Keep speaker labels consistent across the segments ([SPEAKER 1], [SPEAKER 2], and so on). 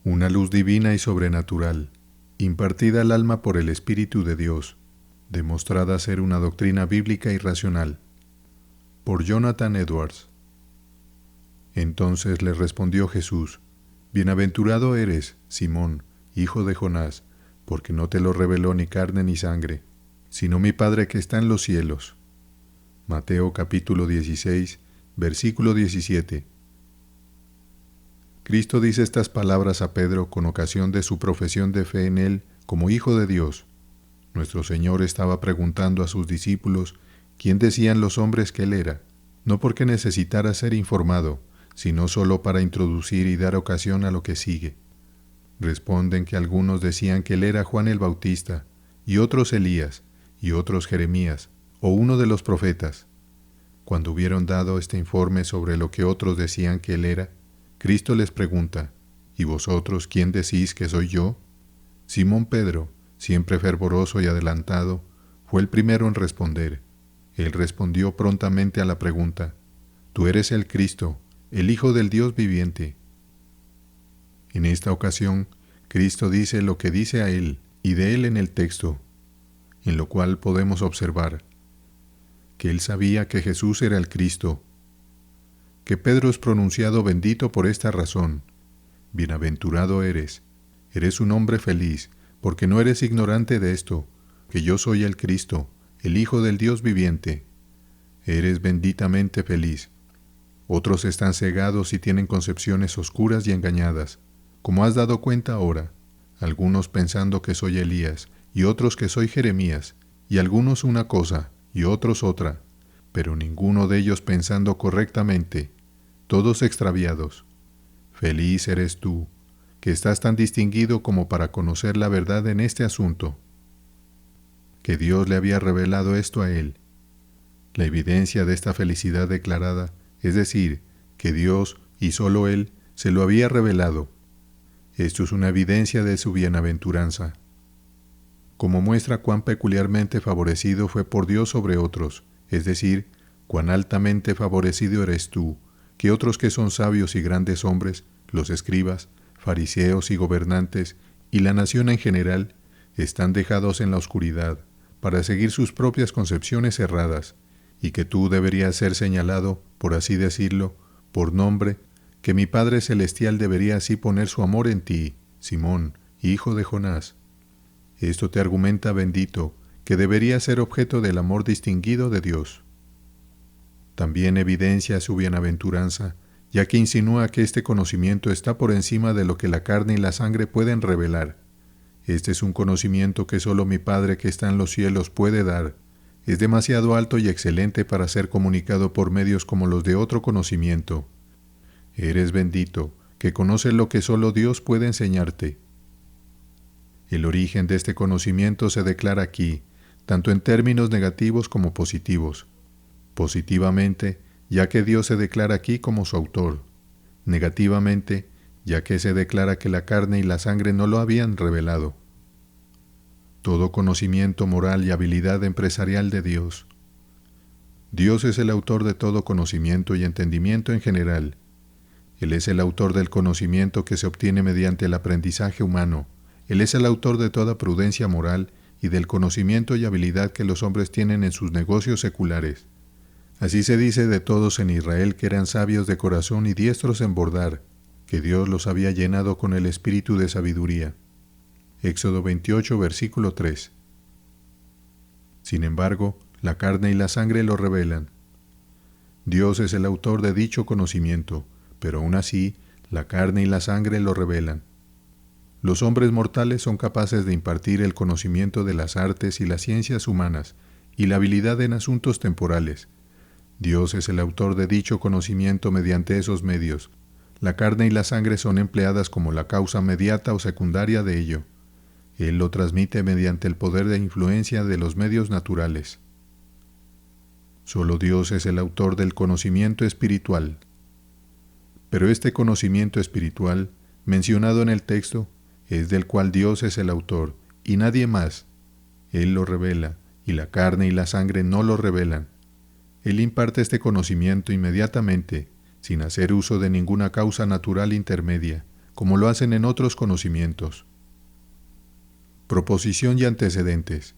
[SPEAKER 1] Una luz divina y sobrenatural, impartida al alma por el Espíritu de Dios, demostrada ser una doctrina bíblica y racional. Por Jonathan Edwards. Entonces le respondió Jesús: Bienaventurado eres, Simón, hijo de Jonás, porque no te lo reveló ni carne ni sangre, sino mi Padre que está en los cielos. Mateo capítulo 16, versículo 17. Cristo dice estas palabras a Pedro con ocasión de su profesión de fe en él como Hijo de Dios. Nuestro Señor estaba preguntando a sus discípulos quién decían los hombres que él era, no porque necesitara ser informado, sino solo para introducir y dar ocasión a lo que sigue. Responden que algunos decían que él era Juan el Bautista, y otros Elías, y otros Jeremías, o uno de los profetas. Cuando hubieron dado este informe sobre lo que otros decían que él era, Cristo les pregunta: ¿Y vosotros quién decís que soy yo? Simón Pedro, siempre fervoroso y adelantado, fue el primero en responder. Él respondió prontamente a la pregunta: Tú eres el Cristo, el Hijo del Dios viviente. En esta ocasión, Cristo dice lo que dice a él y de él en el texto, en lo cual podemos observar que él sabía que Jesús era el Cristo, que Pedro es pronunciado bendito por esta razón. Bienaventurado eres un hombre feliz, porque no eres ignorante de esto, que yo soy el Cristo, el Hijo del Dios viviente. Eres benditamente feliz. Otros están cegados y tienen concepciones oscuras y engañadas, como has dado cuenta ahora, algunos pensando que soy Elías, y otros que soy Jeremías, y algunos una cosa, y otros otra, pero ninguno de ellos pensando correctamente, todos extraviados. Feliz eres tú, que estás tan distinguido como para conocer la verdad en este asunto. Que Dios le había revelado esto a él. La evidencia de esta felicidad declarada, es decir, que Dios, y solo Él, se lo había revelado. Esto es una evidencia de su bienaventuranza. Como muestra cuán peculiarmente favorecido fue por Dios sobre otros, es decir, cuán altamente favorecido eres tú, que otros que son sabios y grandes hombres, los escribas, fariseos y gobernantes, y la nación en general, están dejados en la oscuridad, para seguir sus propias concepciones erradas, y que tú deberías ser señalado, por así decirlo, por nombre, que mi Padre Celestial debería así poner su amor en ti, Simón, hijo de Jonás. Esto te argumenta, bendito, que debería ser objeto del amor distinguido de Dios. También evidencia su bienaventuranza, ya que insinúa que este conocimiento está por encima de lo que la carne y la sangre pueden revelar. Este es un conocimiento que solo mi Padre que está en los cielos puede dar. Es demasiado alto y excelente para ser comunicado por medios como los de otro conocimiento. Eres bendito, que conoces lo que solo Dios puede enseñarte. El origen de este conocimiento se declara aquí, tanto en términos negativos como positivos. Positivamente, ya que Dios se declara aquí como su autor. Negativamente, ya que se declara que la carne y la sangre no lo habían revelado. Todo conocimiento moral y habilidad empresarial de Dios. Dios es el autor de todo conocimiento y entendimiento en general. Él es el autor del conocimiento que se obtiene mediante el aprendizaje humano. Él es el autor de toda prudencia moral y del conocimiento y habilidad que los hombres tienen en sus negocios seculares. Así se dice de todos en Israel que eran sabios de corazón y diestros en bordar, que Dios los había llenado con el espíritu de sabiduría. Éxodo 28, versículo 3. Sin embargo, la carne y la sangre lo revelan. Dios es el autor de dicho conocimiento, pero aún así, la carne y la sangre lo revelan. Los hombres mortales son capaces de impartir el conocimiento de las artes y las ciencias humanas y la habilidad en asuntos temporales. Dios es el autor de dicho conocimiento mediante esos medios. La carne y la sangre son empleadas como la causa mediata o secundaria de ello. Él lo transmite mediante el poder de influencia de los medios naturales. Solo Dios es el autor del conocimiento espiritual. Pero este conocimiento espiritual, mencionado en el texto, es del cual Dios es el autor, y nadie más. Él lo revela, y la carne y la sangre no lo revelan. Él imparte este conocimiento inmediatamente, sin hacer uso de ninguna causa natural intermedia, como lo hacen en otros conocimientos. Proposición y antecedentes.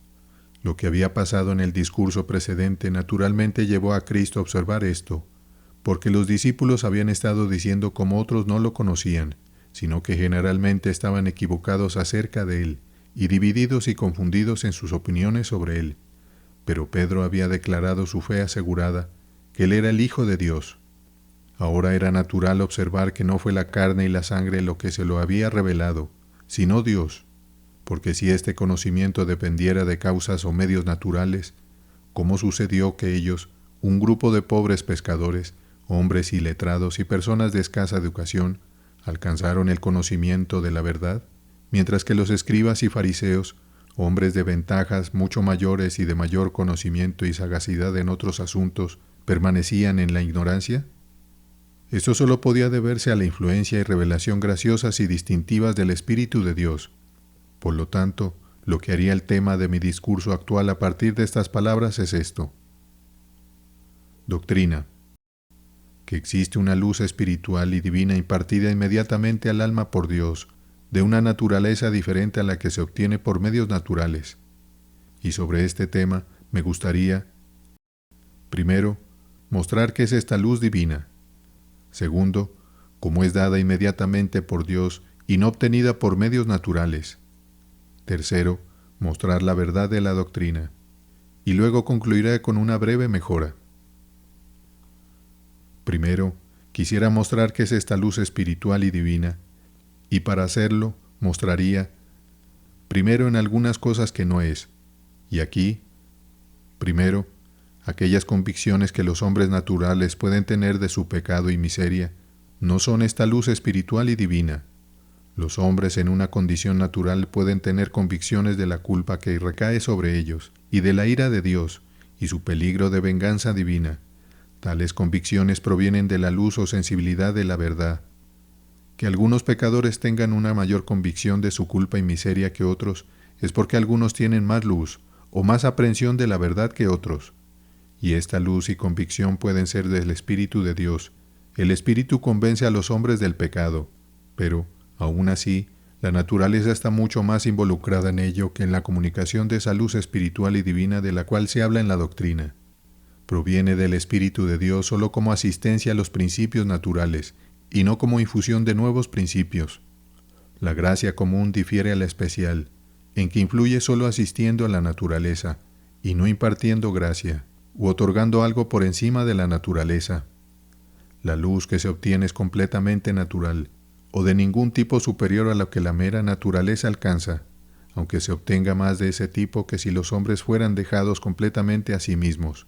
[SPEAKER 1] Lo que había pasado en el discurso precedente naturalmente llevó a Cristo a observar esto, porque los discípulos habían estado diciendo como otros no lo conocían, sino que generalmente estaban equivocados acerca de él, y divididos y confundidos en sus opiniones sobre él. Pero Pedro había declarado su fe asegurada, que él era el Hijo de Dios. Ahora era natural observar que no fue la carne y la sangre lo que se lo había revelado, sino Dios, porque si este conocimiento dependiera de causas o medios naturales, ¿cómo sucedió que ellos, un grupo de pobres pescadores, hombres iletrados y personas de escasa educación, alcanzaron el conocimiento de la verdad, mientras que los escribas y fariseos, hombres de ventajas mucho mayores y de mayor conocimiento y sagacidad en otros asuntos, permanecían en la ignorancia? Esto solo podía deberse a la influencia y revelación graciosas y distintivas del Espíritu de Dios. Por lo tanto, lo que haría el tema de mi discurso actual a partir de estas palabras es esto. Doctrina. Que existe una luz espiritual y divina impartida inmediatamente al alma por Dios, de una naturaleza diferente a la que se obtiene por medios naturales. Y sobre este tema me gustaría, primero, mostrar qué es esta luz divina. Segundo, cómo es dada inmediatamente por Dios y no obtenida por medios naturales. Tercero, mostrar la verdad de la doctrina. Y luego concluiré con una breve mejora. Primero, quisiera mostrar qué es esta luz espiritual y divina, y para hacerlo, mostraría, primero en algunas cosas que no es, y aquí, primero, aquellas convicciones que los hombres naturales pueden tener de su pecado y miseria, no son esta luz espiritual y divina. Los hombres en una condición natural pueden tener convicciones de la culpa que recae sobre ellos, y de la ira de Dios, y su peligro de venganza divina. Tales convicciones provienen de la luz o sensibilidad de la verdad. Que algunos pecadores tengan una mayor convicción de su culpa y miseria que otros, es porque algunos tienen más luz, o más aprehensión de la verdad que otros. Y esta luz y convicción pueden ser del Espíritu de Dios. El Espíritu convence a los hombres del pecado, pero, aún así, la naturaleza está mucho más involucrada en ello que en la comunicación de esa luz espiritual y divina de la cual se habla en la doctrina. Proviene del Espíritu de Dios solo como asistencia a los principios naturales, y no como infusión de nuevos principios. La gracia común difiere a la especial, en que influye solo asistiendo a la naturaleza, y no impartiendo gracia, u otorgando algo por encima de la naturaleza. La luz que se obtiene es completamente natural, o de ningún tipo superior a lo que la mera naturaleza alcanza, aunque se obtenga más de ese tipo que si los hombres fueran dejados completamente a sí mismos.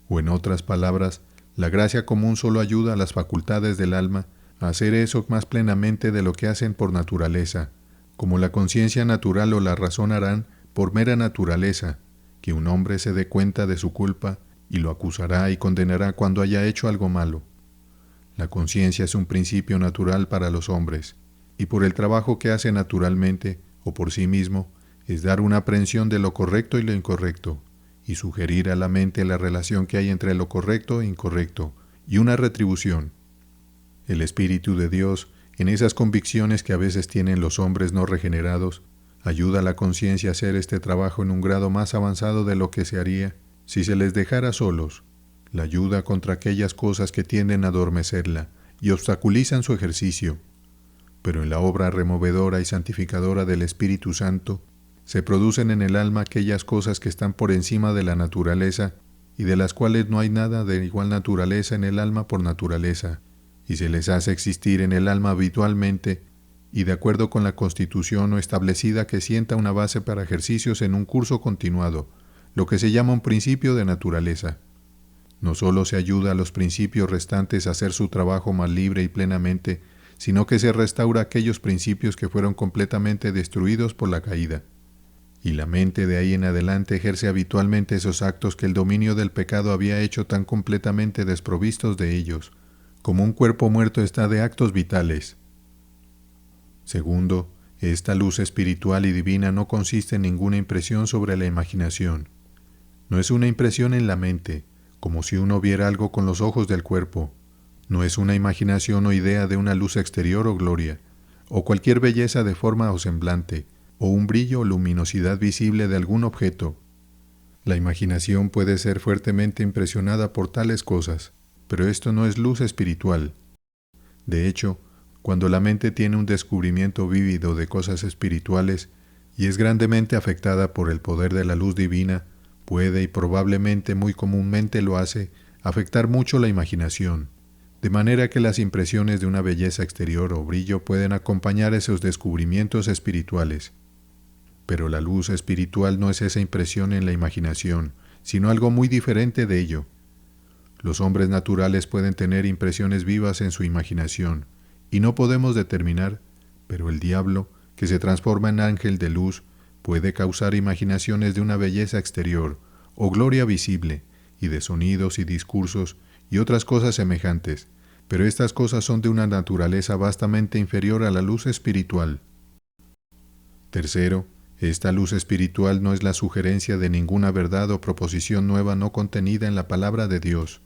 [SPEAKER 1] O en otras palabras, la gracia común solo ayuda a las facultades del alma a hacer eso más plenamente de lo que hacen por naturaleza, como la conciencia natural o la razón harán por mera naturaleza, que un hombre se dé cuenta de su culpa y lo acusará y condenará cuando haya hecho algo malo. La conciencia es un principio natural para los hombres, y por el trabajo que hace naturalmente, o por sí mismo, es dar una aprehensión de lo correcto y lo incorrecto, y sugerir a la mente la relación que hay entre lo correcto e incorrecto, y una retribución. El Espíritu de Dios, en esas convicciones que a veces tienen los hombres no regenerados, ayuda a la conciencia a hacer este trabajo en un grado más avanzado de lo que se haría si se les dejara solos. La ayuda contra aquellas cosas que tienden a adormecerla y obstaculizan su ejercicio. Pero en la obra removedora y santificadora del Espíritu Santo, se producen en el alma aquellas cosas que están por encima de la naturaleza y de las cuales no hay nada de igual naturaleza en el alma por naturaleza, y se les hace existir en el alma habitualmente y de acuerdo con la constitución o establecida que sienta una base para ejercicios en un curso continuado, lo que se llama un principio de naturaleza. No solo se ayuda a los principios restantes a hacer su trabajo más libre y plenamente, sino que se restaura aquellos principios que fueron completamente destruidos por la caída. Y la mente de ahí en adelante ejerce habitualmente esos actos que el dominio del pecado había hecho tan completamente desprovistos de ellos, como un cuerpo muerto está de actos vitales. Segundo, esta luz espiritual y divina no consiste en ninguna impresión sobre la imaginación. No es una impresión en la mente, como si uno viera algo con los ojos del cuerpo. No es una imaginación o idea de una luz exterior o gloria, o cualquier belleza de forma o semblante, o un brillo o luminosidad visible de algún objeto. La imaginación puede ser fuertemente impresionada por tales cosas, pero esto no es luz espiritual. De hecho, cuando la mente tiene un descubrimiento vívido de cosas espirituales y es grandemente afectada por el poder de la luz divina, puede y probablemente muy comúnmente lo hace, afectar mucho la imaginación, de manera que las impresiones de una belleza exterior o brillo pueden acompañar esos descubrimientos espirituales. Pero la luz espiritual no es esa impresión en la imaginación, sino algo muy diferente de ello. Los hombres naturales pueden tener impresiones vivas en su imaginación, y no podemos determinar, pero el diablo, que se transforma en ángel de luz, puede causar imaginaciones de una belleza exterior, o gloria visible, y de sonidos y discursos, y otras cosas semejantes, pero estas cosas son de una naturaleza vastamente inferior a la luz espiritual. Tercero, esta luz espiritual no es la sugerencia de ninguna verdad o proposición nueva no contenida en la palabra de Dios.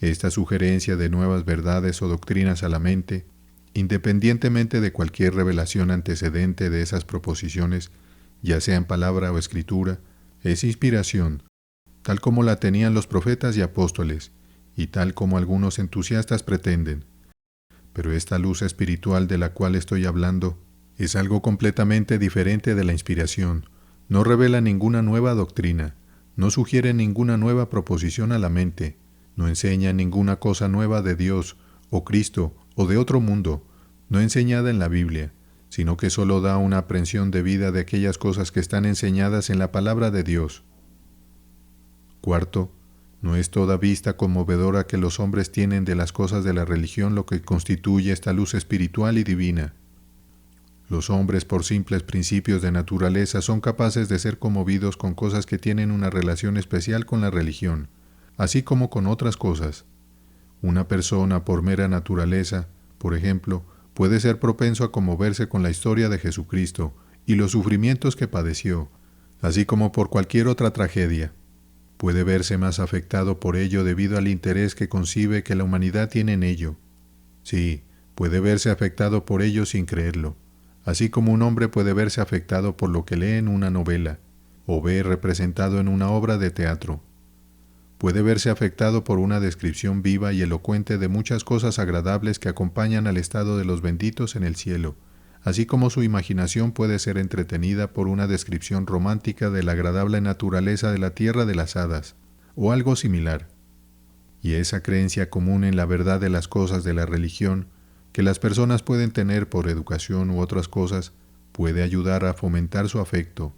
[SPEAKER 1] Esta sugerencia de nuevas verdades o doctrinas a la mente, independientemente de cualquier revelación antecedente de esas proposiciones, ya sea en palabra o escritura, es inspiración, tal como la tenían los profetas y apóstoles, y tal como algunos entusiastas pretenden. Pero esta luz espiritual de la cual estoy hablando es algo completamente diferente de la inspiración, no revela ninguna nueva doctrina, no sugiere ninguna nueva proposición a la mente, no enseña ninguna cosa nueva de Dios, o Cristo, o de otro mundo, no enseñada en la Biblia, sino que solo da una aprehensión debida de aquellas cosas que están enseñadas en la palabra de Dios. Cuarto, no es toda vista conmovedora que los hombres tienen de las cosas de la religión lo que constituye esta luz espiritual y divina. Los hombres, por simples principios de naturaleza, son capaces de ser conmovidos con cosas que tienen una relación especial con la religión, así como con otras cosas. Una persona, por mera naturaleza, por ejemplo, puede ser propenso a conmoverse con la historia de Jesucristo y los sufrimientos que padeció, así como por cualquier otra tragedia. Puede verse más afectado por ello debido al interés que concibe que la humanidad tiene en ello. Sí, puede verse afectado por ello sin creerlo, así como un hombre puede verse afectado por lo que lee en una novela, o ve representado en una obra de teatro. Puede verse afectado por una descripción viva y elocuente de muchas cosas agradables que acompañan al estado de los benditos en el cielo, así como su imaginación puede ser entretenida por una descripción romántica de la agradable naturaleza de la tierra de las hadas, o algo similar. Y esa creencia común en la verdad de las cosas de la religión, que las personas pueden tener por educación u otras cosas, puede ayudar a fomentar su afecto.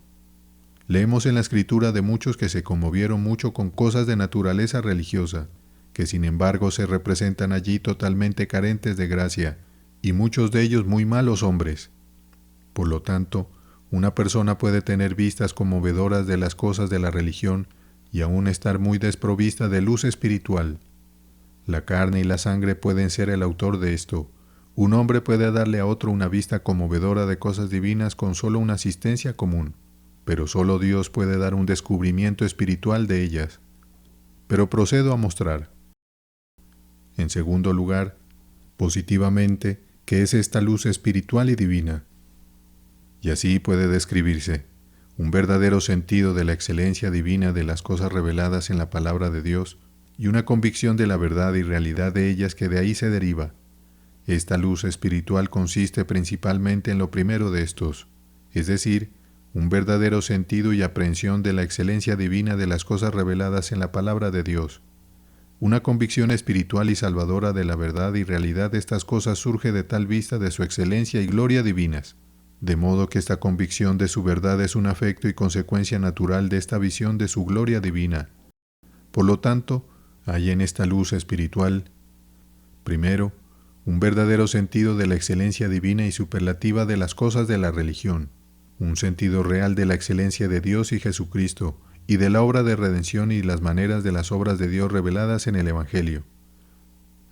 [SPEAKER 1] Leemos en la Escritura de muchos que se conmovieron mucho con cosas de naturaleza religiosa, que sin embargo se representan allí totalmente carentes de gracia, y muchos de ellos muy malos hombres. Por lo tanto, una persona puede tener vistas conmovedoras de las cosas de la religión y aún estar muy desprovista de luz espiritual. La carne y la sangre pueden ser el autor de esto. Un hombre puede darle a otro una vista conmovedora de cosas divinas con solo una asistencia común, pero solo Dios puede dar un descubrimiento espiritual de ellas. Pero procedo a mostrar. En segundo lugar, positivamente, ¿qué es esta luz espiritual y divina? Y así puede describirse un verdadero sentido de la excelencia divina de las cosas reveladas en la palabra de Dios y una convicción de la verdad y realidad de ellas que de ahí se deriva. Esta luz espiritual consiste principalmente en lo primero de estos, es decir, un verdadero sentido y aprehensión de la excelencia divina de las cosas reveladas en la palabra de Dios. Una convicción espiritual y salvadora de la verdad y realidad de estas cosas surge de tal vista de su excelencia y gloria divinas, de modo que esta convicción de su verdad es un afecto y consecuencia natural de esta visión de su gloria divina. Por lo tanto, hay en esta luz espiritual, primero, un verdadero sentido de la excelencia divina y superlativa de las cosas de la religión, un sentido real de la excelencia de Dios y Jesucristo, y de la obra de redención y las maneras de las obras de Dios reveladas en el Evangelio.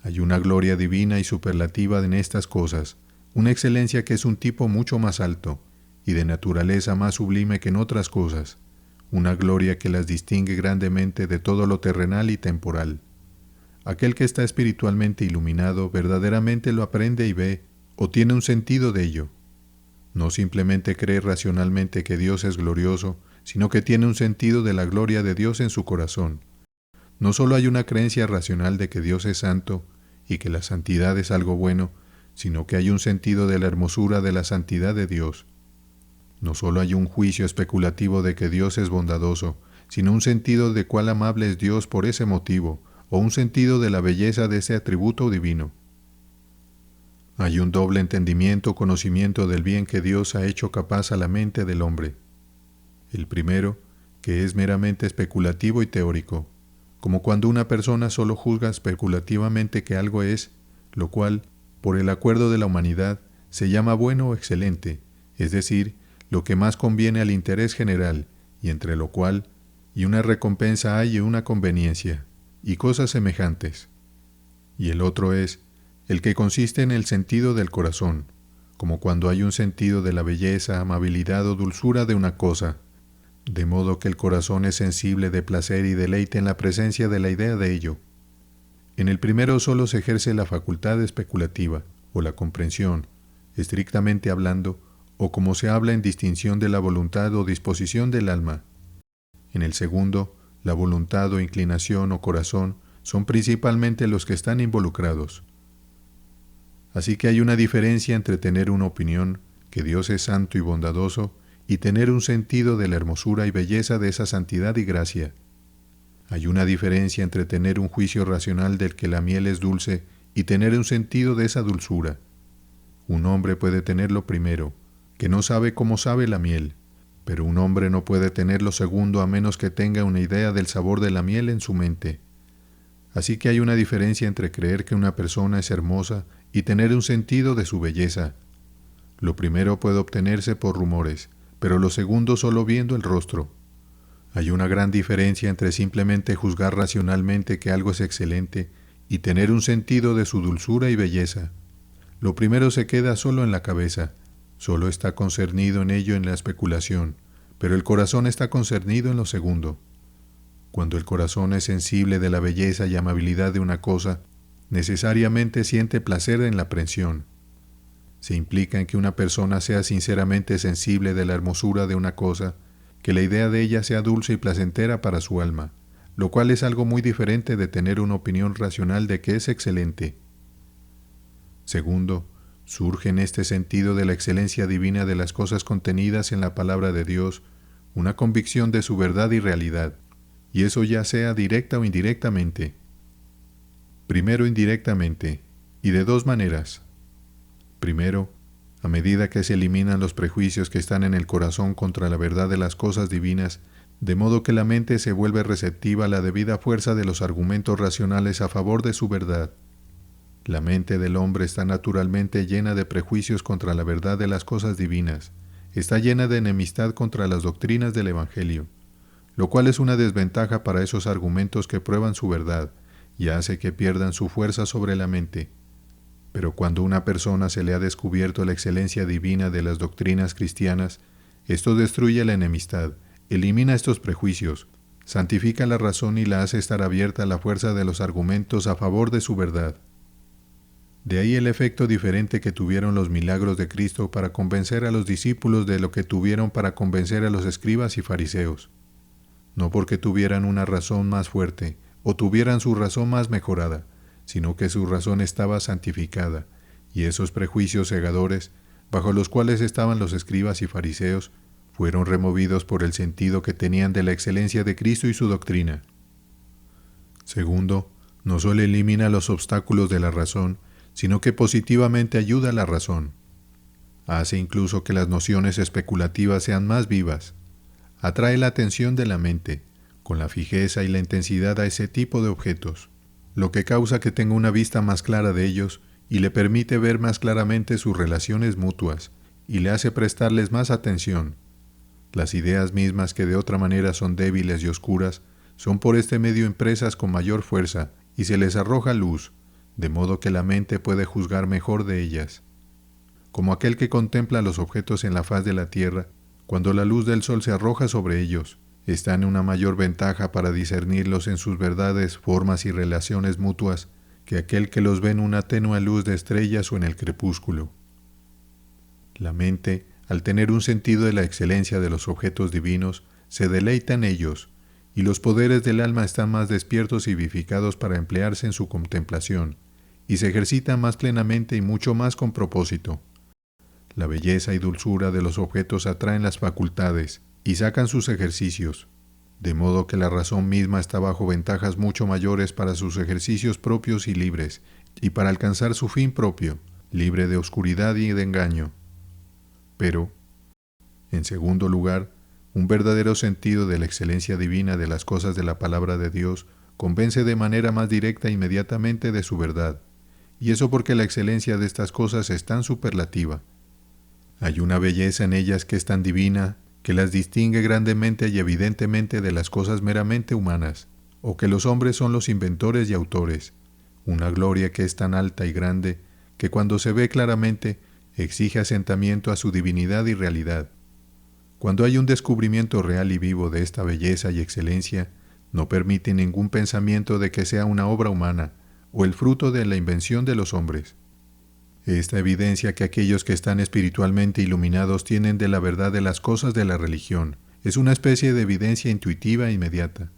[SPEAKER 1] Hay una gloria divina y superlativa en estas cosas, una excelencia que es un tipo mucho más alto, y de naturaleza más sublime que en otras cosas, una gloria que las distingue grandemente de todo lo terrenal y temporal. Aquel que está espiritualmente iluminado verdaderamente lo aprende y ve, o tiene un sentido de ello. No simplemente cree racionalmente que Dios es glorioso, sino que tiene un sentido de la gloria de Dios en su corazón. No solo hay una creencia racional de que Dios es santo y que la santidad es algo bueno, sino que hay un sentido de la hermosura de la santidad de Dios. No solo hay un juicio especulativo de que Dios es bondadoso, sino un sentido de cuál amable es Dios por ese motivo, o un sentido de la belleza de ese atributo divino. Hay un doble entendimiento o conocimiento del bien que Dios ha hecho capaz a la mente del hombre. El primero, que es meramente especulativo y teórico, como cuando una persona solo juzga especulativamente que algo es, lo cual, por el acuerdo de la humanidad, se llama bueno o excelente, es decir, lo que más conviene al interés general, y entre lo cual, y una recompensa hay y una conveniencia, y cosas semejantes. Y el otro es, el que consiste en el sentido del corazón, como cuando hay un sentido de la belleza, amabilidad o dulzura de una cosa, de modo que el corazón es sensible de placer y deleite en la presencia de la idea de ello. En el primero solo se ejerce la facultad especulativa, o la comprensión, estrictamente hablando, o como se habla en distinción de la voluntad o disposición del alma. En el segundo, la voluntad o inclinación o corazón son principalmente los que están involucrados. Así que hay una diferencia entre tener una opinión, que Dios es santo y bondadoso, y tener un sentido de la hermosura y belleza de esa santidad y gracia. Hay una diferencia entre tener un juicio racional del que la miel es dulce y tener un sentido de esa dulzura. Un hombre puede tener lo primero, que no sabe cómo sabe la miel, pero un hombre no puede tener lo segundo a menos que tenga una idea del sabor de la miel en su mente. Así que hay una diferencia entre creer que una persona es hermosa y tener un sentido de su belleza. Lo primero puede obtenerse por rumores, pero lo segundo solo viendo el rostro. Hay una gran diferencia entre simplemente juzgar racionalmente que algo es excelente y tener un sentido de su dulzura y belleza. Lo primero se queda solo en la cabeza, solo está concernido en ello en la especulación, pero el corazón está concernido en lo segundo. Cuando el corazón es sensible de la belleza y amabilidad de una cosa, necesariamente siente placer en la aprensión. Se implica en que una persona sea sinceramente sensible de la hermosura de una cosa, que la idea de ella sea dulce y placentera para su alma, lo cual es algo muy diferente de tener una opinión racional de que es excelente. Segundo, surge en este sentido de la excelencia divina de las cosas contenidas en la palabra de Dios, una convicción de su verdad y realidad, y eso ya sea directa o indirectamente. Primero indirectamente, y de dos maneras. Primero, a medida que se eliminan los prejuicios que están en el corazón contra la verdad de las cosas divinas, de modo que la mente se vuelve receptiva a la debida fuerza de los argumentos racionales a favor de su verdad. La mente del hombre está naturalmente llena de prejuicios contra la verdad de las cosas divinas, está llena de enemistad contra las doctrinas del Evangelio, lo cual es una desventaja para esos argumentos que prueban su verdad y hace que pierdan su fuerza sobre la mente. Pero cuando a una persona se le ha descubierto la excelencia divina de las doctrinas cristianas, esto destruye la enemistad, elimina estos prejuicios, santifica la razón y la hace estar abierta a la fuerza de los argumentos a favor de su verdad. De ahí el efecto diferente que tuvieron los milagros de Cristo para convencer a los discípulos de lo que tuvieron para convencer a los escribas y fariseos. No porque tuvieran una razón más fuerte o tuvieran su razón más mejorada, sino que su razón estaba santificada, y esos prejuicios cegadores, bajo los cuales estaban los escribas y fariseos, fueron removidos por el sentido que tenían de la excelencia de Cristo y su doctrina. Segundo, no solo elimina los obstáculos de la razón, sino que positivamente ayuda a la razón. Hace incluso que las nociones especulativas sean más vivas. Atrae la atención de la mente, con la fijeza y la intensidad a ese tipo de objetos, lo que causa que tenga una vista más clara de ellos y le permite ver más claramente sus relaciones mutuas y le hace prestarles más atención. Las ideas mismas que de otra manera son débiles y oscuras son por este medio impresas con mayor fuerza y se les arroja luz, de modo que la mente puede juzgar mejor de ellas. Como aquel que contempla los objetos en la faz de la tierra, cuando la luz del sol se arroja sobre ellos, está en una mayor ventaja para discernirlos en sus verdades, formas y relaciones mutuas que aquel que los ve en una tenue luz de estrellas o en el crepúsculo. La mente, al tener un sentido de la excelencia de los objetos divinos, se deleita en ellos, y los poderes del alma están más despiertos y vivificados para emplearse en su contemplación, y se ejercitan más plenamente y mucho más con propósito. La belleza y dulzura de los objetos atraen las facultades y sacan sus ejercicios, de modo que la razón misma está bajo ventajas mucho mayores para sus ejercicios propios y libres, y para alcanzar su fin propio, libre de oscuridad y de engaño. Pero, en segundo lugar, un verdadero sentido de la excelencia divina de las cosas de la palabra de Dios convence de manera más directa e inmediatamente de su verdad, y eso porque la excelencia de estas cosas es tan superlativa. Hay una belleza en ellas que es tan divina que las distingue grandemente y evidentemente de las cosas meramente humanas, o que los hombres son los inventores y autores, una gloria que es tan alta y grande que cuando se ve claramente exige asentamiento a su divinidad y realidad. Cuando hay un descubrimiento real y vivo de esta belleza y excelencia, no permite ningún pensamiento de que sea una obra humana o el fruto de la invención de los hombres. Esta evidencia que aquellos que están espiritualmente iluminados tienen de la verdad de las cosas de la religión es una especie de evidencia intuitiva e inmediata.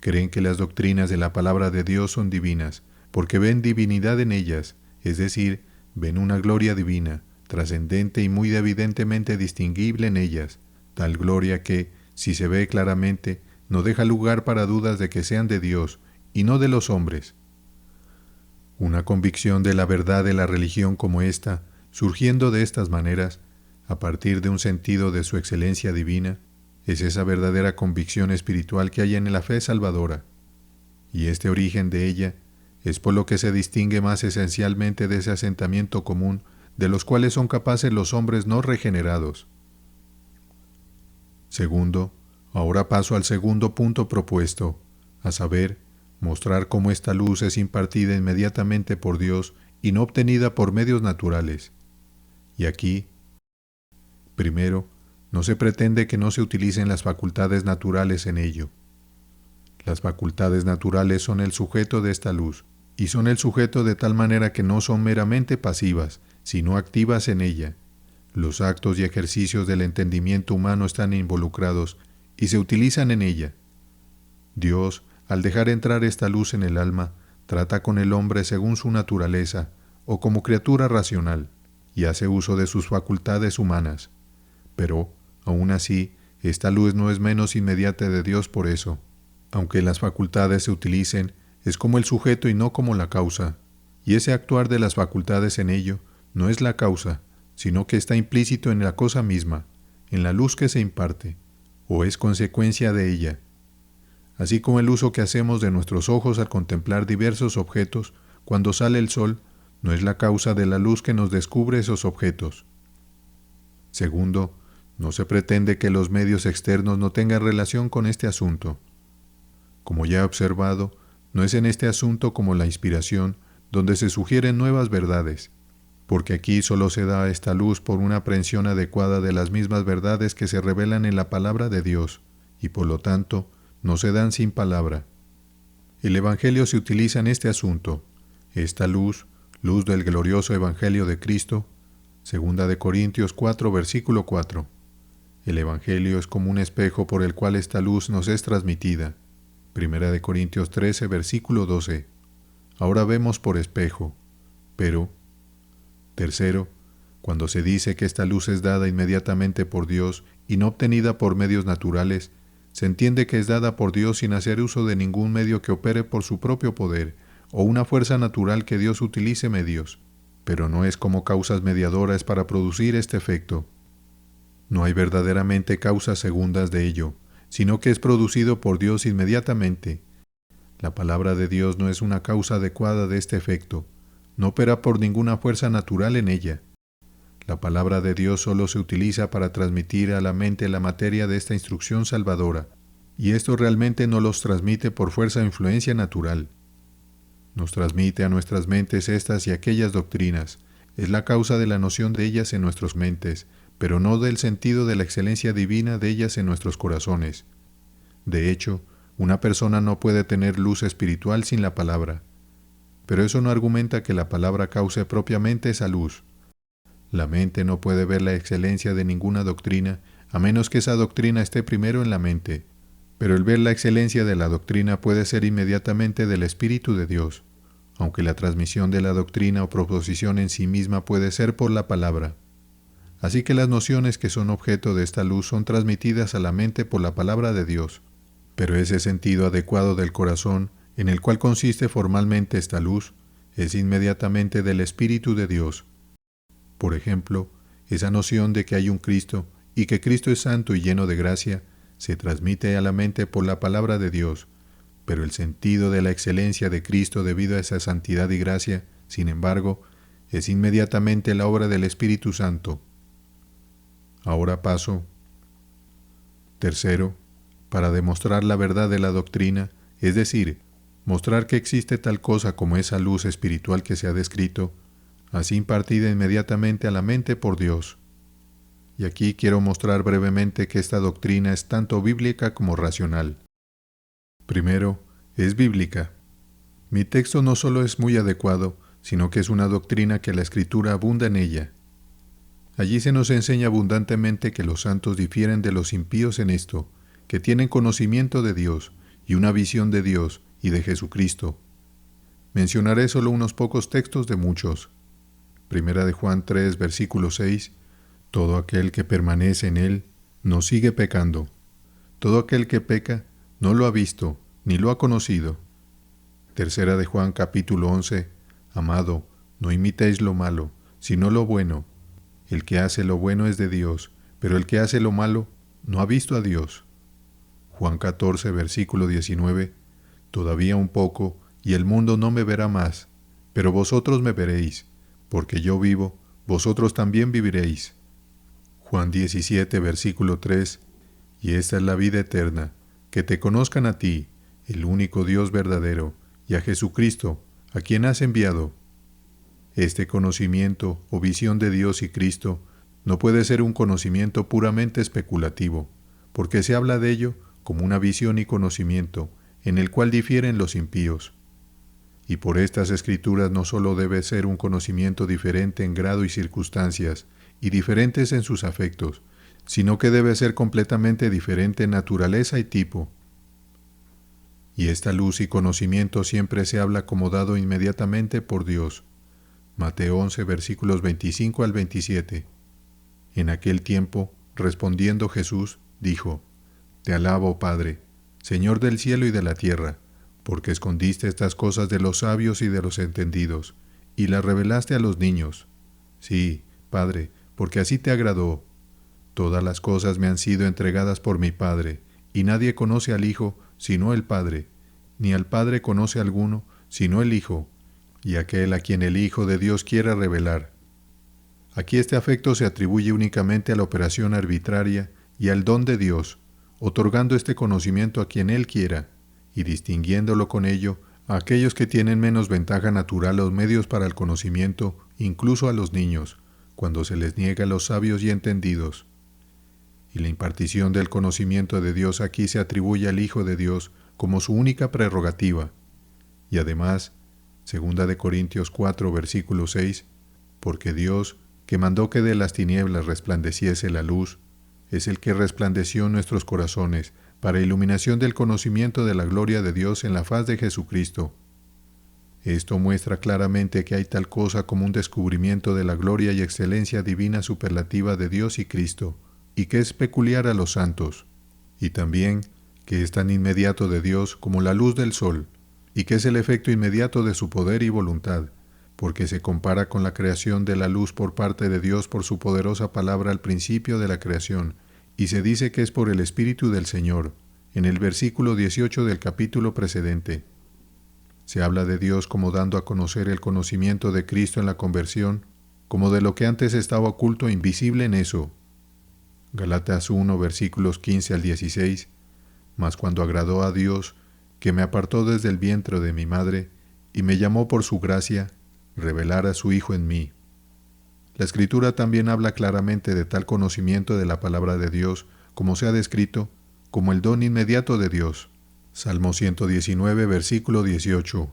[SPEAKER 1] Creen que las doctrinas de la palabra de Dios son divinas, porque ven divinidad en ellas, es decir, ven una gloria divina, trascendente y muy evidentemente distinguible en ellas, tal gloria que, si se ve claramente, no deja lugar para dudas de que sean de Dios y no de los hombres. Una convicción de la verdad de la religión como esta, surgiendo de estas maneras, a partir de un sentido de su excelencia divina, es esa verdadera convicción espiritual que hay en la fe salvadora, y este origen de ella es por lo que se distingue más esencialmente de ese asentamiento común de los cuales son capaces los hombres no regenerados. Segundo, ahora paso al segundo punto propuesto, a saber, mostrar cómo esta luz es impartida inmediatamente por Dios y no obtenida por medios naturales. Y aquí, primero, no se pretende que no se utilicen las facultades naturales en ello. Las facultades naturales son el sujeto de esta luz, y son el sujeto de tal manera que no son meramente pasivas, sino activas en ella. Los actos y ejercicios del entendimiento humano están involucrados y se utilizan en ella. Dios, al dejar entrar esta luz en el alma, trata con el hombre según su naturaleza, o como criatura racional, y hace uso de sus facultades humanas. Pero, aún así, esta luz no es menos inmediata de Dios por eso. Aunque las facultades se utilicen, es como el sujeto y no como la causa, y ese actuar de las facultades en ello no es la causa, sino que está implícito en la cosa misma, en la luz que se imparte, o es consecuencia de ella. Así como el uso que hacemos de nuestros ojos al contemplar diversos objetos cuando sale el sol, no es la causa de la luz que nos descubre esos objetos. Segundo, no se pretende que los medios externos no tengan relación con este asunto. Como ya he observado, no es en este asunto como la inspiración, donde se sugieren nuevas verdades, porque aquí solo se da esta luz por una aprehensión adecuada de las mismas verdades que se revelan en la palabra de Dios, y por lo tanto, no se dan sin palabra. El Evangelio se utiliza en este asunto. Esta luz, luz del glorioso Evangelio de Cristo, 2 Corintios 4, versículo 4. El Evangelio es como un espejo por el cual esta luz nos es transmitida. 1 Corintios 13, versículo 12. Ahora vemos por espejo, pero, tercero, cuando se dice que esta luz es dada inmediatamente por Dios y no obtenida por medios naturales, se entiende que es dada por Dios sin hacer uso de ningún medio que opere por su propio poder, o una fuerza natural que Dios utilice medios, pero no es como causas mediadoras para producir este efecto. No hay verdaderamente causas segundas de ello, sino que es producido por Dios inmediatamente. La palabra de Dios no es una causa adecuada de este efecto, no opera por ninguna fuerza natural en ella. La palabra de Dios solo se utiliza para transmitir a la mente la materia de esta instrucción salvadora, y esto realmente no los transmite por fuerza o influencia natural. Nos transmite a nuestras mentes estas y aquellas doctrinas, es la causa de la noción de ellas en nuestras mentes, pero no del sentido de la excelencia divina de ellas en nuestros corazones. De hecho, una persona no puede tener luz espiritual sin la palabra. Pero eso no argumenta que la palabra cause propiamente esa luz. La mente no puede ver la excelencia de ninguna doctrina, a menos que esa doctrina esté primero en la mente. Pero el ver la excelencia de la doctrina puede ser inmediatamente del Espíritu de Dios, aunque la transmisión de la doctrina o proposición en sí misma puede ser por la palabra. Así que las nociones que son objeto de esta luz son transmitidas a la mente por la palabra de Dios. Pero ese sentido adecuado del corazón, en el cual consiste formalmente esta luz, es inmediatamente del Espíritu de Dios. Por ejemplo, esa noción de que hay un Cristo y que Cristo es santo y lleno de gracia, se transmite a la mente por la palabra de Dios, pero el sentido de la excelencia de Cristo debido a esa santidad y gracia, sin embargo, es inmediatamente la obra del Espíritu Santo. Ahora paso. Tercero, para demostrar la verdad de la doctrina, es decir, mostrar que existe tal cosa como esa luz espiritual que se ha descrito, así impartida inmediatamente a la mente por Dios. Y aquí quiero mostrar brevemente que esta doctrina es tanto bíblica como racional. Primero, es bíblica. Mi texto no solo es muy adecuado, sino que es una doctrina que la Escritura abunda en ella. Allí se nos enseña abundantemente que los santos difieren de los impíos en esto, que tienen conocimiento de Dios y una visión de Dios y de Jesucristo. Mencionaré solo unos pocos textos de muchos. Primera de Juan 3, versículo 6. Todo aquel que permanece en Él no sigue pecando. Todo aquel que peca no lo ha visto ni lo ha conocido. Tercera de Juan capítulo 11. Amado, no imitéis lo malo, sino lo bueno. El que hace lo bueno es de Dios, pero el que hace lo malo no ha visto a Dios. Juan 14, versículo 19. Todavía un poco, y el mundo no me verá más, pero vosotros me veréis, porque yo vivo, vosotros también viviréis. Juan 17, versículo 3. Y esta es la vida eterna, que te conozcan a ti, el único Dios verdadero, y a Jesucristo, a quien has enviado. Este conocimiento o visión de Dios y Cristo no puede ser un conocimiento puramente especulativo, porque se habla de ello como una visión y conocimiento en el cual difieren los impíos. Y por estas escrituras no solo debe ser un conocimiento diferente en grado y circunstancias, y diferentes en sus afectos, sino que debe ser completamente diferente en naturaleza y tipo. Y esta luz y conocimiento siempre se habla como dado inmediatamente por Dios. Mateo 11, versículos 25 al 27. En aquel tiempo, respondiendo Jesús, dijo: Te alabo, Padre, Señor del cielo y de la tierra, porque escondiste estas cosas de los sabios y de los entendidos, y las revelaste a los niños. Sí, Padre, porque así te agradó. Todas las cosas me han sido entregadas por mi Padre, y nadie conoce al Hijo sino el Padre, ni al Padre conoce alguno sino el Hijo, y aquel a quien el Hijo de Dios quiera revelar. Aquí este afecto se atribuye únicamente a la operación arbitraria y al don de Dios, otorgando este conocimiento a quien Él quiera, y distinguiéndolo con ello a aquellos que tienen menos ventaja natural o medios para el conocimiento, incluso a los niños, cuando se les niega a los sabios y entendidos. Y la impartición del conocimiento de Dios aquí se atribuye al Hijo de Dios como su única prerrogativa. Y además, 2 Corintios 4, versículo 6, porque Dios, que mandó que de las tinieblas resplandeciese la luz, es el que resplandeció en nuestros corazones para iluminación del conocimiento de la gloria de Dios en la faz de Jesucristo. Esto muestra claramente que hay tal cosa como un descubrimiento de la gloria y excelencia divina superlativa de Dios y Cristo, y que es peculiar a los santos, y también que es tan inmediato de Dios como la luz del sol, y que es el efecto inmediato de su poder y voluntad, porque se compara con la creación de la luz por parte de Dios por su poderosa palabra al principio de la creación, y se dice que es por el Espíritu del Señor, en el versículo 18 del capítulo precedente. Se habla de Dios como dando a conocer el conocimiento de Cristo en la conversión, como de lo que antes estaba oculto e invisible en eso. Galatas 1, versículos 15 al 16. Mas cuando agradó a Dios, que me apartó desde el vientre de mi madre, y me llamó por su gracia, revelar a su Hijo en mí. La Escritura también habla claramente de tal conocimiento de la palabra de Dios, como se ha descrito, como el don inmediato de Dios. Salmo 119, versículo 18.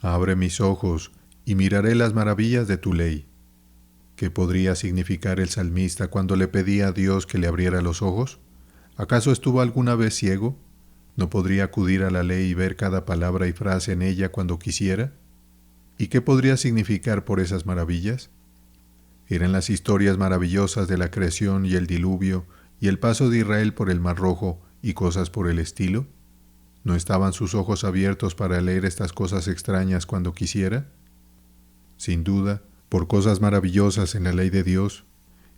[SPEAKER 1] Abre mis ojos, y miraré las maravillas de tu ley. ¿Qué podría significar el salmista cuando le pedía a Dios que le abriera los ojos? ¿Acaso estuvo alguna vez ciego? ¿No podría acudir a la ley y ver cada palabra y frase en ella cuando quisiera? ¿Y qué podría significar por esas maravillas? ¿Eran las historias maravillosas de la creación y el diluvio y el paso de Israel por el Mar Rojo y cosas por el estilo? ¿No estaban sus ojos abiertos para leer estas cosas extrañas cuando quisiera? Sin duda, por cosas maravillosas en la ley de Dios,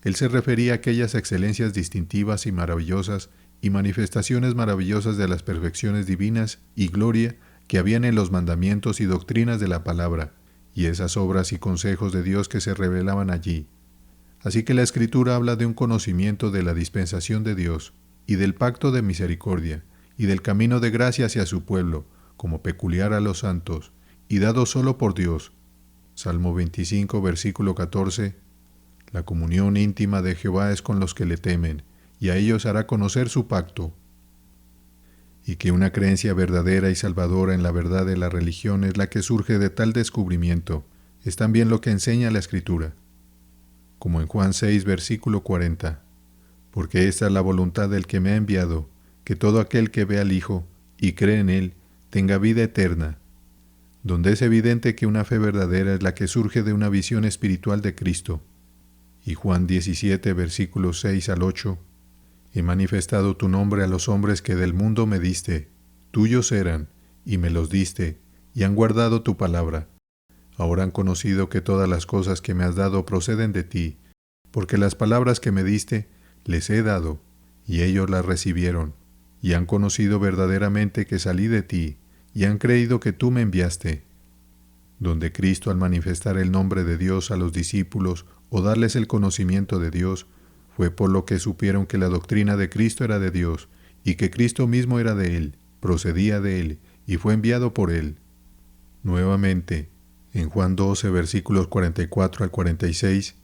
[SPEAKER 1] él se refería a aquellas excelencias distintivas y maravillosas y manifestaciones maravillosas de las perfecciones divinas y gloria que habían en los mandamientos y doctrinas de la palabra, y esas obras y consejos de Dios que se revelaban allí. Así que la Escritura habla de un conocimiento de la dispensación de Dios, y del pacto de misericordia, y del camino de gracia hacia su pueblo, como peculiar a los santos, y dado solo por Dios. Salmo 25, versículo 14. La comunión íntima de Jehová es con los que le temen, y a ellos hará conocer su pacto. Y que una creencia verdadera y salvadora en la verdad de la religión es la que surge de tal descubrimiento, es también lo que enseña la Escritura. Como en Juan 6, versículo 40. Porque esta es la voluntad del que me ha enviado, que todo aquel que ve al Hijo y cree en Él tenga vida eterna. Donde es evidente que una fe verdadera es la que surge de una visión espiritual de Cristo. Y Juan 17, versículos 6 al 8. He manifestado tu nombre a los hombres que del mundo me diste, tuyos eran, y me los diste, y han guardado tu palabra. Ahora han conocido que todas las cosas que me has dado proceden de ti, porque las palabras que me diste les he dado, y ellos las recibieron, y han conocido verdaderamente que salí de ti, y han creído que tú me enviaste. Donde Cristo, al manifestar el nombre de Dios a los discípulos o darles el conocimiento de Dios, fue por lo que supieron que la doctrina de Cristo era de Dios, y que Cristo mismo era de Él, procedía de Él, y fue enviado por Él. Nuevamente, en Juan 12, versículos 44 al 46,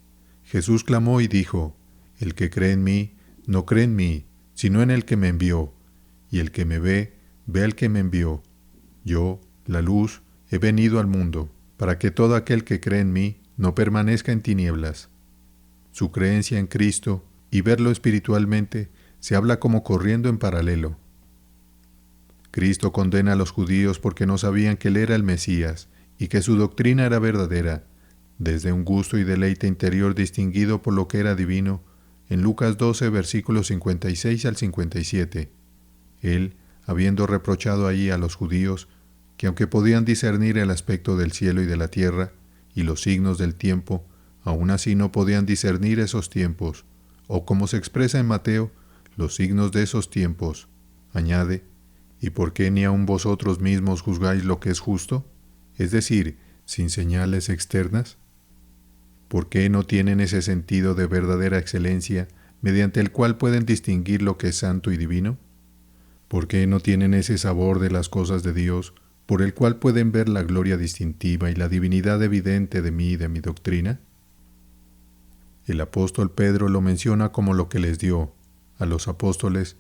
[SPEAKER 1] Jesús clamó y dijo: El que cree en mí, no cree en mí, sino en el que me envió, y el que me ve, ve al que me envió. Yo, la luz, he venido al mundo, para que todo aquel que cree en mí no permanezca en tinieblas. Su creencia en Cristo y verlo espiritualmente se habla como corriendo en paralelo. Cristo condena a los judíos porque no sabían que Él era el Mesías y que su doctrina era verdadera, desde un gusto y deleite interior distinguido por lo que era divino, en Lucas 12, versículos 56 al 57. Él, habiendo reprochado allí a los judíos, que aunque podían discernir el aspecto del cielo y de la tierra, y los signos del tiempo, aún así no podían discernir esos tiempos, o como se expresa en Mateo, los signos de esos tiempos. Añade: ¿y por qué ni aun vosotros mismos juzgáis lo que es justo? Es decir, sin señales externas. ¿Por qué no tienen ese sentido de verdadera excelencia, mediante el cual pueden distinguir lo que es santo y divino? ¿Por qué no tienen ese sabor de las cosas de Dios, por el cual pueden ver la gloria distintiva y la divinidad evidente de mí y de mi doctrina? El apóstol Pedro lo menciona como lo que les dio, a los apóstoles,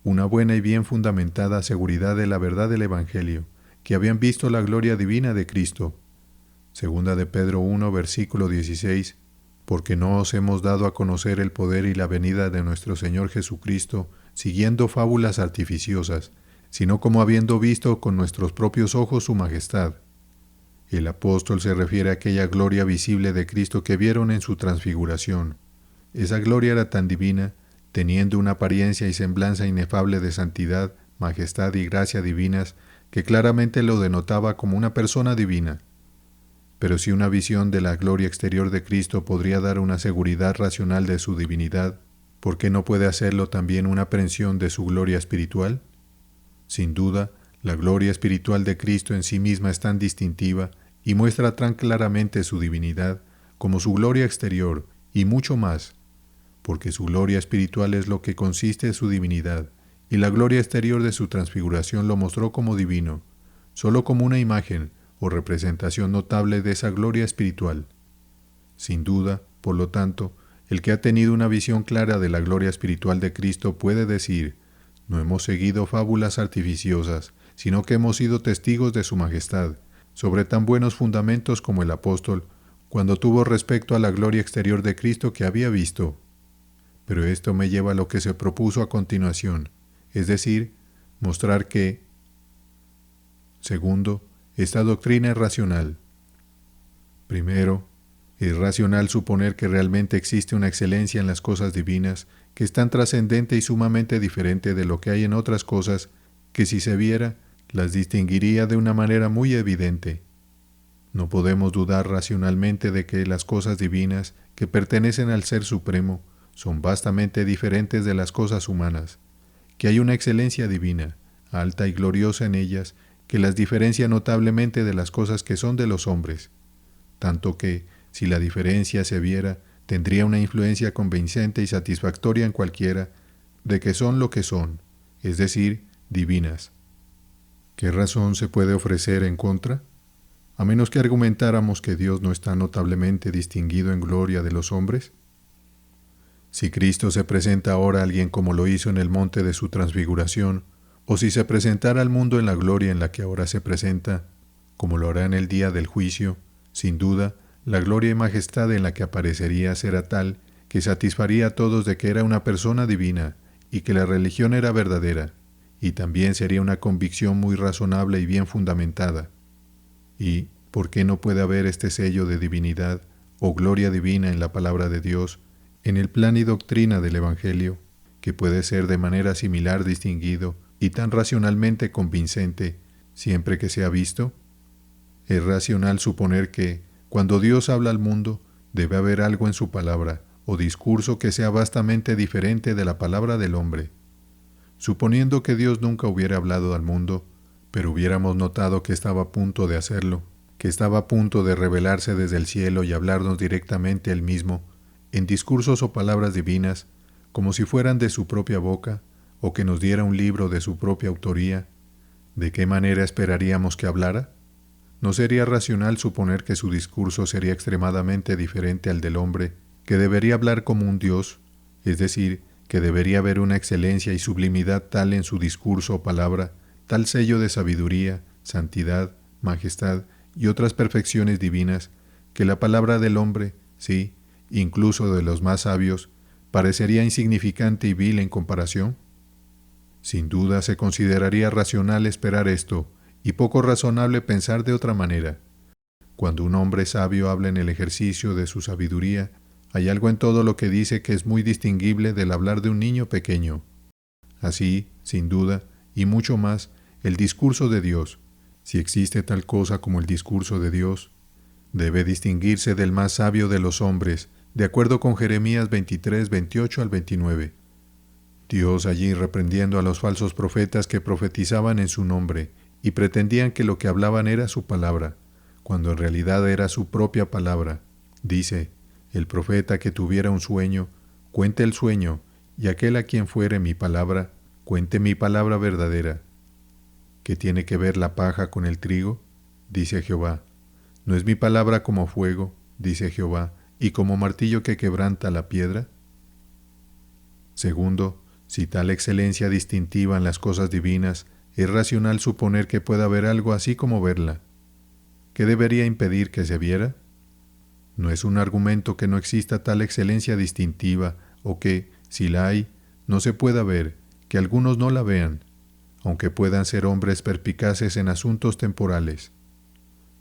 [SPEAKER 1] una buena y bien fundamentada seguridad de la verdad del Evangelio, que habían visto la gloria divina de Cristo. Segunda de Pedro 1, versículo 16, porque no os hemos dado a conocer el poder y la venida de nuestro Señor Jesucristo, siguiendo fábulas artificiosas, sino como habiendo visto con nuestros propios ojos su majestad. El apóstol se refiere a aquella gloria visible de Cristo que vieron en su transfiguración. Esa gloria era tan divina, teniendo una apariencia y semblanza inefable de santidad, majestad y gracia divinas, que claramente lo denotaba como una persona divina. Pero si una visión de la gloria exterior de Cristo podría dar una seguridad racional de su divinidad, ¿por qué no puede hacerlo también una aprehensión de su gloria espiritual? Sin duda, la gloria espiritual de Cristo en sí misma es tan distintiva y muestra tan claramente su divinidad como su gloria exterior, y mucho más, porque su gloria espiritual es lo que consiste en su divinidad, y la gloria exterior de su transfiguración lo mostró como divino, solo como una imagen o representación notable de esa gloria espiritual. Sin duda, por lo tanto, el que ha tenido una visión clara de la gloria espiritual de Cristo puede decir: no hemos seguido fábulas artificiosas, sino que hemos sido testigos de su majestad, sobre tan buenos fundamentos como el apóstol, cuando tuvo respecto a la gloria exterior de Cristo que había visto. Pero esto me lleva a lo que se propuso a continuación, es decir, mostrar que, segundo, esta doctrina es racional. Primero, es racional suponer que realmente existe una excelencia en las cosas divinas que es tan trascendente y sumamente diferente de lo que hay en otras cosas que si se viera, las distinguiría de una manera muy evidente. No podemos dudar racionalmente de que las cosas divinas que pertenecen al Ser Supremo son vastamente diferentes de las cosas humanas, que hay una excelencia divina, alta y gloriosa en ellas, que las diferencia notablemente de las cosas que son de los hombres, tanto que, si la diferencia se viera, tendría una influencia convincente y satisfactoria en cualquiera, de que son lo que son, es decir, divinas. ¿Qué razón se puede ofrecer en contra? A menos que argumentáramos que Dios no está notablemente distinguido en gloria de los hombres. Si Cristo se presenta ahora a alguien como lo hizo en el monte de su transfiguración, o si se presentara al mundo en la gloria en la que ahora se presenta, como lo hará en el día del juicio, sin duda, la gloria y majestad en la que aparecería será tal que satisfaría a todos de que era una persona divina y que la religión era verdadera, y también sería una convicción muy razonable y bien fundamentada. ¿Y por qué no puede haber este sello de divinidad o gloria divina en la palabra de Dios, en el plan y doctrina del Evangelio, que puede ser de manera similar distinguido y tan racionalmente convincente siempre que sea visto? Es racional suponer que, cuando Dios habla al mundo, debe haber algo en su palabra o discurso que sea vastamente diferente de la palabra del hombre. Suponiendo que Dios nunca hubiera hablado al mundo, pero hubiéramos notado que estaba a punto de hacerlo, que estaba a punto de revelarse desde el cielo y hablarnos directamente Él mismo, en discursos o palabras divinas, como si fueran de su propia boca, o que nos diera un libro de su propia autoría, ¿de qué manera esperaríamos que hablara? ¿No sería racional suponer que su discurso sería extremadamente diferente al del hombre, que debería hablar como un Dios, es decir, que debería haber una excelencia y sublimidad tal en su discurso o palabra, tal sello de sabiduría, santidad, majestad y otras perfecciones divinas, que la palabra del hombre, sí, incluso de los más sabios, parecería insignificante y vil en comparación? Sin duda se consideraría racional esperar esto, y poco razonable pensar de otra manera. Cuando un hombre sabio habla en el ejercicio de su sabiduría, hay algo en todo lo que dice que es muy distinguible del hablar de un niño pequeño. Así, sin duda, y mucho más, el discurso de Dios, si existe tal cosa como el discurso de Dios, debe distinguirse del más sabio de los hombres, de acuerdo con Jeremías 23, 28 al 29. Dios allí reprendiendo a los falsos profetas que profetizaban en su nombre y pretendían que lo que hablaban era su palabra, cuando en realidad era su propia palabra. Dice, el profeta que tuviera un sueño, cuente el sueño, y aquel a quien fuere mi palabra, cuente mi palabra verdadera. ¿Qué tiene que ver la paja con el trigo? Dice Jehová. ¿No es mi palabra como fuego, dice Jehová, y como martillo que quebranta la piedra? Segundo, si tal excelencia distintiva en las cosas divinas, es racional suponer que pueda haber algo así como verla. ¿Qué debería impedir que se viera? No es un argumento que no exista tal excelencia distintiva, o que, si la hay, no se pueda ver, que algunos no la vean, aunque puedan ser hombres perspicaces en asuntos temporales.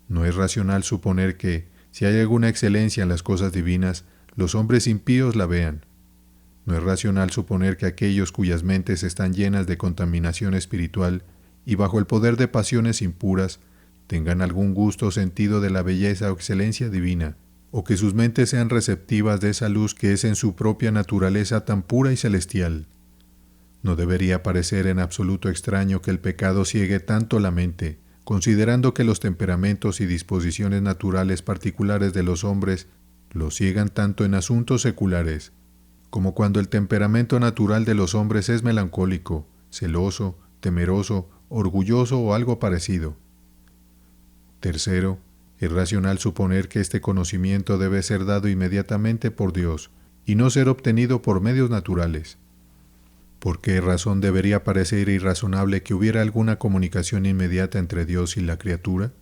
[SPEAKER 1] No es racional suponer que, si hay alguna excelencia en las cosas divinas, los hombres impíos la vean. No es racional suponer que aquellos cuyas mentes están llenas de contaminación espiritual y bajo el poder de pasiones impuras, tengan algún gusto o sentido de la belleza o excelencia divina, o que sus mentes sean receptivas de esa luz que es en su propia naturaleza tan pura y celestial. No debería parecer en absoluto extraño que el pecado ciegue tanto la mente, considerando que los temperamentos y disposiciones naturales particulares de los hombres los ciegan tanto en asuntos seculares, como cuando el temperamento natural de los hombres es melancólico, celoso, temeroso, orgulloso o algo parecido. Tercero, es racional suponer que este conocimiento debe ser dado inmediatamente por Dios y no ser obtenido por medios naturales. ¿Por qué razón debería parecer irrazonable que hubiera alguna comunicación inmediata entre Dios y la criatura?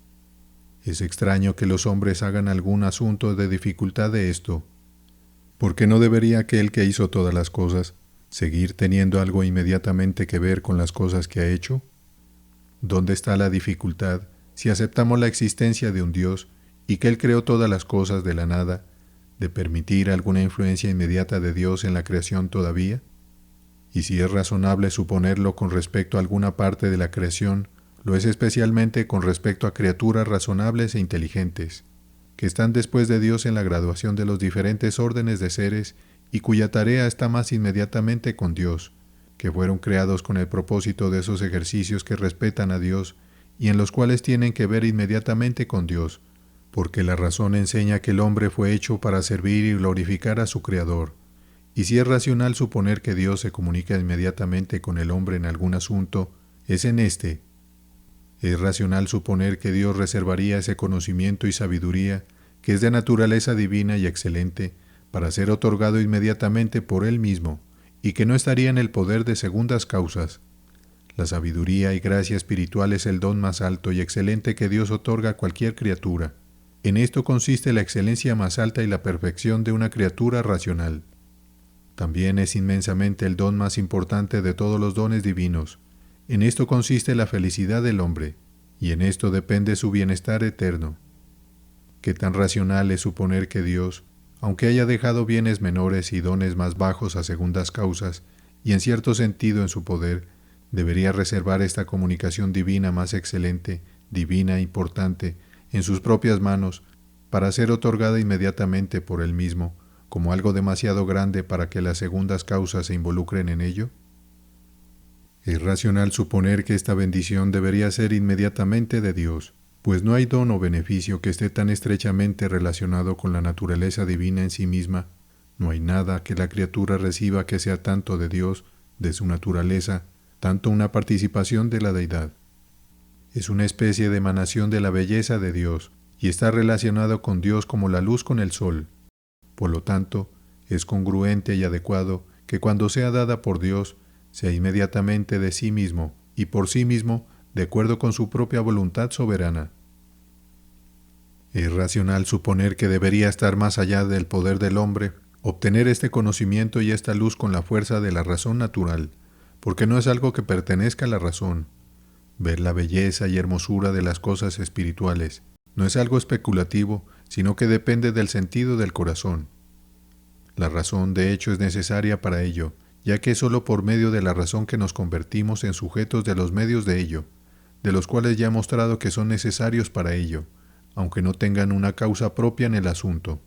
[SPEAKER 1] Es extraño que los hombres hagan algún asunto de dificultad de esto. ¿Por qué no debería aquel que hizo todas las cosas seguir teniendo algo inmediatamente que ver con las cosas que ha hecho? ¿Dónde está la dificultad si aceptamos la existencia de un Dios y que Él creó todas las cosas de la nada, de permitir alguna influencia inmediata de Dios en la creación todavía? Y si es razonable suponerlo con respecto a alguna parte de la creación, lo es especialmente con respecto a criaturas razonables e inteligentes, que están después de Dios en la graduación de los diferentes órdenes de seres y cuya tarea está más inmediatamente con Dios, que fueron creados con el propósito de esos ejercicios que respetan a Dios y en los cuales tienen que ver inmediatamente con Dios, porque la razón enseña que el hombre fue hecho para servir y glorificar a su Creador. Y si es racional suponer que Dios se comunica inmediatamente con el hombre en algún asunto, es en este. Es racional suponer que Dios reservaría ese conocimiento y sabiduría, que es de naturaleza divina y excelente, para ser otorgado inmediatamente por Él mismo, y que no estaría en el poder de segundas causas. La sabiduría y gracia espiritual es el don más alto y excelente que Dios otorga a cualquier criatura. En esto consiste la excelencia más alta y la perfección de una criatura racional. También es inmensamente el don más importante de todos los dones divinos. En esto consiste la felicidad del hombre, y en esto depende su bienestar eterno. ¿Qué tan racional es suponer que Dios, aunque haya dejado bienes menores y dones más bajos a segundas causas, y en cierto sentido en su poder, debería reservar esta comunicación divina más excelente, divina e importante, en sus propias manos, para ser otorgada inmediatamente por Él mismo, como algo demasiado grande para que las segundas causas se involucren en ello? Es racional suponer que esta bendición debería ser inmediatamente de Dios, pues no hay don o beneficio que esté tan estrechamente relacionado con la naturaleza divina en sí misma, no hay nada que la criatura reciba que sea tanto de Dios, de su naturaleza, tanto una participación de la deidad. Es una especie de emanación de la belleza de Dios, y está relacionado con Dios como la luz con el sol. Por lo tanto, es congruente y adecuado que cuando sea dada por Dios, sea inmediatamente de sí mismo y por sí mismo de acuerdo con su propia voluntad soberana. Es racional suponer que debería estar más allá del poder del hombre, obtener este conocimiento y esta luz con la fuerza de la razón natural, porque no es algo que pertenezca a la razón. Ver la belleza y hermosura de las cosas espirituales no es algo especulativo, sino que depende del sentido del corazón. La razón, de hecho, es necesaria para ello, ya que es sólo por medio de la razón que nos convertimos en sujetos de los medios de ello, de los cuales ya he mostrado que son necesarios para ello, aunque no tengan una causa propia en el asunto.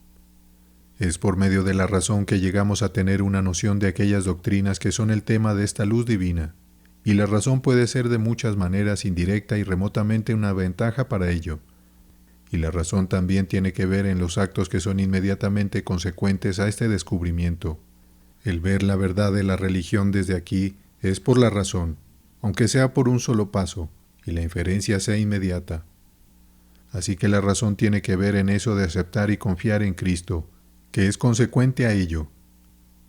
[SPEAKER 1] Es por medio de la razón que llegamos a tener una noción de aquellas doctrinas que son el tema de esta luz divina, y la razón puede ser de muchas maneras indirecta y remotamente una ventaja para ello. Y la razón también tiene que ver en los actos que son inmediatamente consecuentes a este descubrimiento. El ver la verdad de la religión desde aquí es por la razón, aunque sea por un solo paso, y la inferencia sea inmediata. Así que la razón tiene que ver en eso de aceptar y confiar en Cristo, que es consecuente a ello.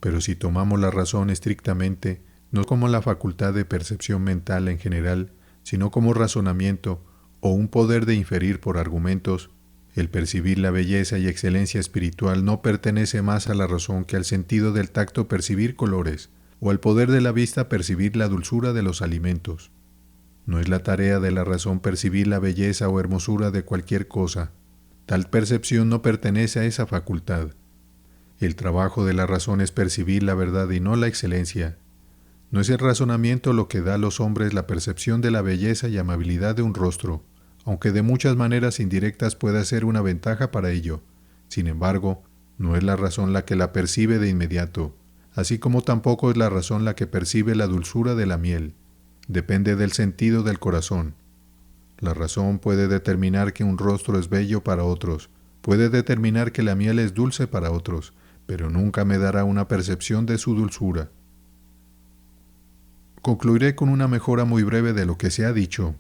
[SPEAKER 1] Pero si tomamos la razón estrictamente, no como la facultad de percepción mental en general, sino como razonamiento o un poder de inferir por argumentos, el percibir la belleza y excelencia espiritual no pertenece más a la razón que al sentido del tacto percibir colores, o al poder de la vista percibir la dulzura de los alimentos. No es la tarea de la razón percibir la belleza o hermosura de cualquier cosa. Tal percepción no pertenece a esa facultad. El trabajo de la razón es percibir la verdad y no la excelencia. No es el razonamiento lo que da a los hombres la percepción de la belleza y amabilidad de un rostro, aunque de muchas maneras indirectas pueda ser una ventaja para ello. Sin embargo, no es la razón la que la percibe de inmediato, así como tampoco es la razón la que percibe la dulzura de la miel. Depende del sentido del corazón. La razón puede determinar que un rostro es bello para otros, puede determinar que la miel es dulce para otros, pero nunca me dará una percepción de su dulzura. Concluiré con una mejora muy breve de lo que se ha dicho.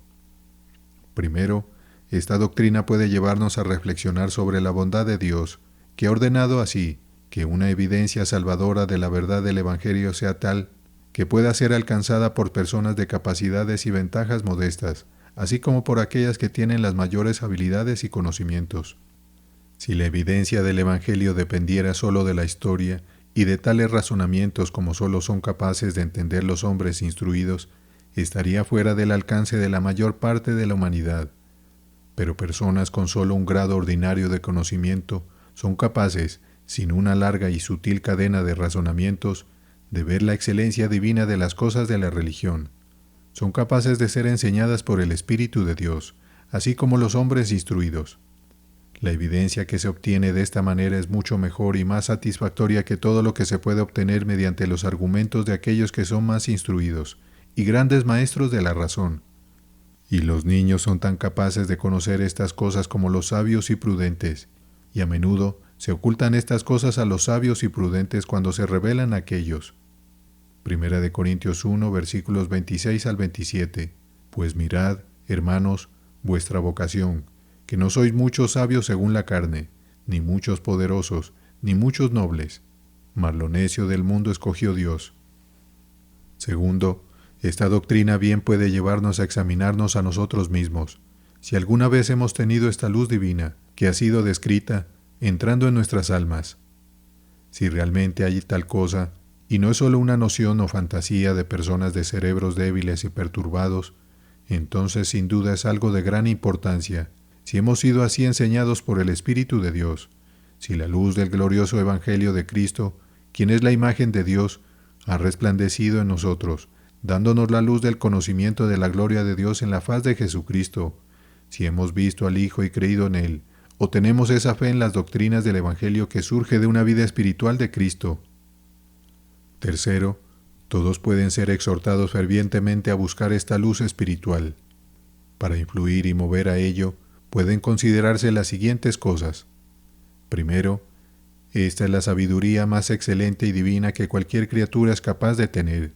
[SPEAKER 1] Primero, esta doctrina puede llevarnos a reflexionar sobre la bondad de Dios, que ha ordenado así que una evidencia salvadora de la verdad del Evangelio sea tal que pueda ser alcanzada por personas de capacidades y ventajas modestas, así como por aquellas que tienen las mayores habilidades y conocimientos. Si la evidencia del Evangelio dependiera solo de la historia y de tales razonamientos como solo son capaces de entender los hombres instruidos, estaría fuera del alcance de la mayor parte de la humanidad. Pero personas con solo un grado ordinario de conocimiento son capaces, sin una larga y sutil cadena de razonamientos, de ver la excelencia divina de las cosas de la religión. Son capaces de ser enseñadas por el Espíritu de Dios, así como los hombres instruidos. La evidencia que se obtiene de esta manera es mucho mejor y más satisfactoria que todo lo que se puede obtener mediante los argumentos de aquellos que son más instruidos y grandes maestros de la razón. Y los niños son tan capaces de conocer estas cosas como los sabios y prudentes, y a menudo se ocultan estas cosas a los sabios y prudentes cuando se revelan a aquellos. 1 Corintios 1, versículos 26 al 27. Pues mirad, hermanos, vuestra vocación, que no sois muchos sabios según la carne, ni muchos poderosos, ni muchos nobles, mas lo necio del mundo escogió Dios. Segundo, esta doctrina bien puede llevarnos a examinarnos a nosotros mismos, si alguna vez hemos tenido esta luz divina, que ha sido descrita, entrando en nuestras almas. Si realmente hay tal cosa, y no es solo una noción o fantasía de personas de cerebros débiles y perturbados, entonces sin duda es algo de gran importancia, si hemos sido así enseñados por el Espíritu de Dios, si la luz del glorioso Evangelio de Cristo, quien es la imagen de Dios, ha resplandecido en nosotros, dándonos la luz del conocimiento de la gloria de Dios en la faz de Jesucristo, si hemos visto al Hijo y creído en Él, o tenemos esa fe en las doctrinas del Evangelio que surge de una vida espiritual de Cristo. Tercero, todos pueden ser exhortados fervientemente a buscar esta luz espiritual. Para influir y mover a ello, pueden considerarse las siguientes cosas. Primero, esta es la sabiduría más excelente y divina que cualquier criatura es capaz de tener.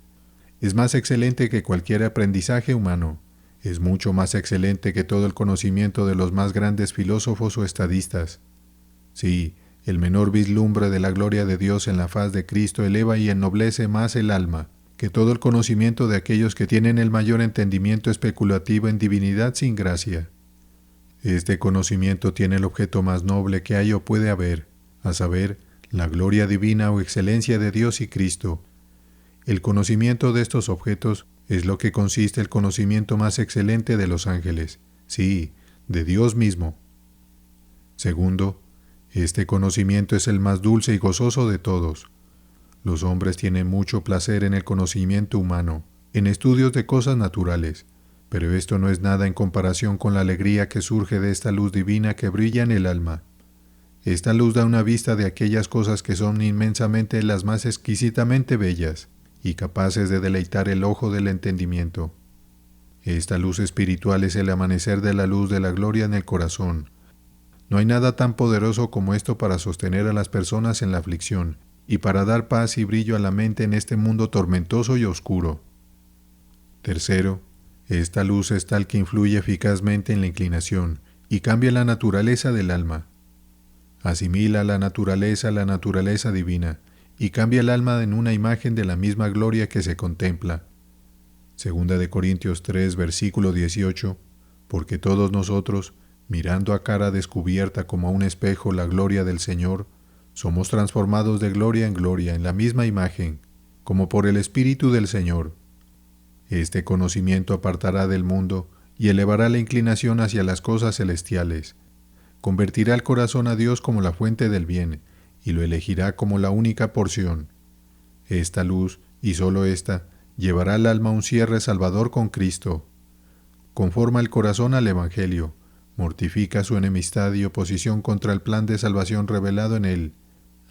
[SPEAKER 1] Es más excelente que cualquier aprendizaje humano. Es mucho más excelente que todo el conocimiento de los más grandes filósofos o estadistas. Sí, el menor vislumbre de la gloria de Dios en la faz de Cristo eleva y ennoblece más el alma que todo el conocimiento de aquellos que tienen el mayor entendimiento especulativo en divinidad sin gracia. Este conocimiento tiene el objeto más noble que hay o puede haber, a saber, la gloria divina o excelencia de Dios y Cristo. El conocimiento de estos objetos es lo que consiste el conocimiento más excelente de los ángeles, sí, de Dios mismo. Segundo, este conocimiento es el más dulce y gozoso de todos. Los hombres tienen mucho placer en el conocimiento humano, en estudios de cosas naturales, pero esto no es nada en comparación con la alegría que surge de esta luz divina que brilla en el alma. Esta luz da una vista de aquellas cosas que son inmensamente las más exquisitamente bellas y capaces de deleitar el ojo del entendimiento. Esta luz espiritual es el amanecer de la luz de la gloria en el corazón. No hay nada tan poderoso como esto para sostener a las personas en la aflicción y para dar paz y brillo a la mente en este mundo tormentoso y oscuro. Tercero, esta luz es tal que influye eficazmente en la inclinación y cambia la naturaleza del alma. Asimila la naturaleza divina y cambia el alma en una imagen de la misma gloria que se contempla. 2 Corintios 3, versículo 18, porque todos nosotros, mirando a cara descubierta como a un espejo la gloria del Señor, somos transformados de gloria en gloria en la misma imagen, como por el Espíritu del Señor. Este conocimiento apartará del mundo y elevará la inclinación hacia las cosas celestiales. Convertirá el corazón a Dios como la fuente del bien y lo elegirá como la única porción. Esta luz, y sólo esta, llevará al alma un cierre salvador con Cristo. Conforma el corazón al Evangelio, mortifica su enemistad y oposición contra el plan de salvación revelado en él,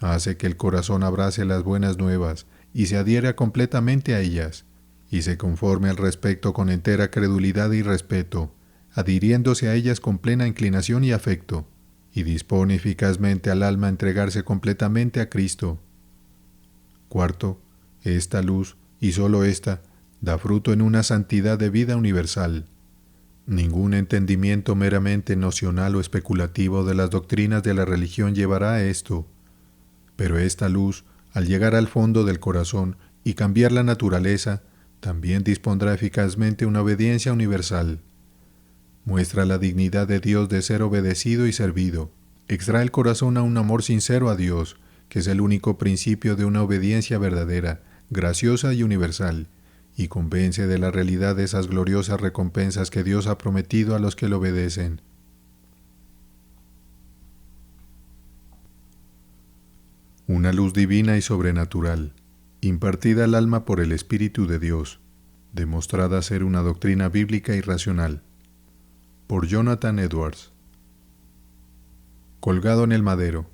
[SPEAKER 1] hace que el corazón abrace las buenas nuevas y se adhiera completamente a ellas, y se conforme al respecto con entera credulidad y respeto, adhiriéndose a ellas con plena inclinación y afecto, y dispone eficazmente al alma a entregarse completamente a Cristo. Cuarto, esta luz, y sólo esta, da fruto en una santidad de vida universal. Ningún entendimiento meramente nocional o especulativo de las doctrinas de la religión llevará a esto, pero esta luz, al llegar al fondo del corazón y cambiar la naturaleza, también dispondrá eficazmente una obediencia universal. Muestra la dignidad de Dios de ser obedecido y servido. Extrae el corazón a un amor sincero a Dios, que es el único principio de una obediencia verdadera, graciosa y universal, y convence de la realidad de esas gloriosas recompensas que Dios ha prometido a los que le obedecen. Una luz divina y sobrenatural, impartida al alma por el Espíritu de Dios, demostrada ser una doctrina bíblica y racional. Por Jonathan Edwards. Colgado en el madero.